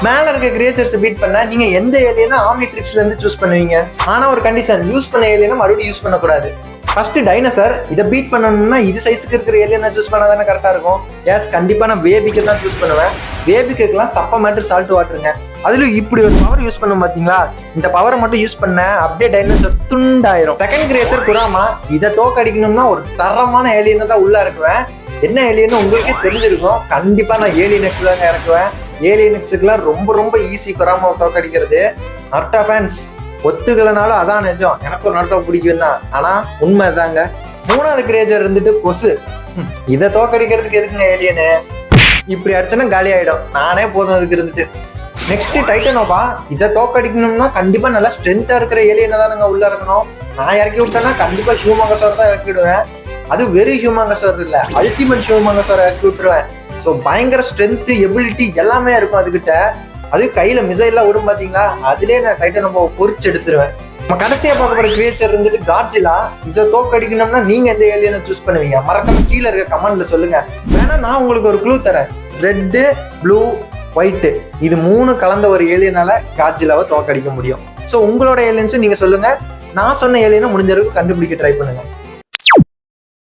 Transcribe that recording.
மேல இருக்க creatures beat பண்ண நீங்க எந்த ஏலியனா ஆம்னிட்ரிக்ஸ்ல இருந்து சூஸ் பண்ணுவீங்க. ஆனா ஒரு கண்டிஷன், யூஸ் பண்ண ஏலியனா மறுபடியும் யூஸ் பண்ணக்கூடாது. ஃபர்ஸ்ட் டைனோசர், இதை பீட் பண்ணணும்னா இது சைஸுக்கு இருக்கிற ஏலியனை சூஸ் பண்ணா தானே கரெக்டா இருக்கும். எஸ், கண்டிப்பா நான் வேபிக்கு தான் சூஸ் பண்ணுவேன். வேபிக்குலாம் சப்ப மேட்டர் சால்ட் வாட்டருங்க. அதுல இப்படி ஒரு பவர் யூஸ் பண்ணும் பாத்தீங்களா, இந்த பவரை மட்டும் யூஸ் பண்ண அப்படியே டைனோசர் துண்டாயிரும். செகண்ட் கிரியேச்சர் குராமா, இதை தோக்கடிக்கணும்னா ஒரு தரமான ஏலியனை தான் உள்ள இருக்குவேன். என்ன ஏலியன்னு உங்களுக்கே தெரிஞ்சிருக்கும். கண்டிப்பா நான் ஏலியனெக்ஸ் தாங்க இறக்குவேன். ஏலியனெக்ஸுக்குலாம் ரொம்ப ரொம்ப ஈஸி குராமாவை தோக்கடிக்கிறது. நர்டா ஃபேன்ஸ் ஒத்துக்கலனாலும் அதான் நிஜம், எனக்கு ஒரு நர்டா பிடிக்கும் தான். ஆனா உண்மை தாங்க. மூணாவது கிரியேச்சர் இருந்துட்டு கொசு. இதை தோக்கடிக்கிறதுக்கு எதுக்குங்க ஏலியனு, இப்படி அடிச்சனா காலி ஆயிடும். நானே போதும் அதுக்கு இருந்துட்டு. நெக்ஸ்ட் டைட்டனோவா, இதை தோக்கடிக்கணும்னா கண்டிப்பா நல்லா ஸ்ட்ரென்த்தா இருக்கிற ஏலியனை தானுங்க உள்ள இருக்கணும். நான் இறக்கி விட்டேன்னா கண்டிப்பா ஹியூமங்கஸோர் தான் இறக்கிடுவேன். அது வெறும் ஹியூமங்கஸோர் இல்ல, அல்டிமேட் ஹியூமங்கஸோர் இறக்கி விட்டுருவேன். ஸோ பயங்கர ஸ்ட்ரென்த், எபிலிட்டி எல்லாமே இருக்கும் அதுகிட்ட. அது கையில மிசைல்லாம் விடும் பாத்தீங்களா, அதுலேயே நான் டைட்டனோவாவை பொறிச்சு எடுத்துருவேன். நம்ம கடைசியா பார்க்க போற கிரியேச்சர் இருந்துட்டு காட்ஜிலா. இதை தோக்கடிக்கணும்னா நீங்க எந்த ஏலியனை சூஸ் பண்ணுவீங்க? மறக்காம கீழே இருக்க கமெண்ட்ல சொல்லுங்க. வேணா நான் உங்களுக்கு ஒரு க்ளூ தரேன். ரெட்டு, ப்ளூ, ஒயிட்டு, இது 3 கலந்த ஒரு ஏலியனால காட்ஜிலாவை தோக்கடிக்க முடியும். ஸோ உங்களோட ஏலியன்ஸும் நீங்க சொல்லுங்க. நான் சொன்ன ஏலியனை முடிஞ்ச அளவுக்கு கண்டுபிடிக்க ட்ரை பண்ணுங்க.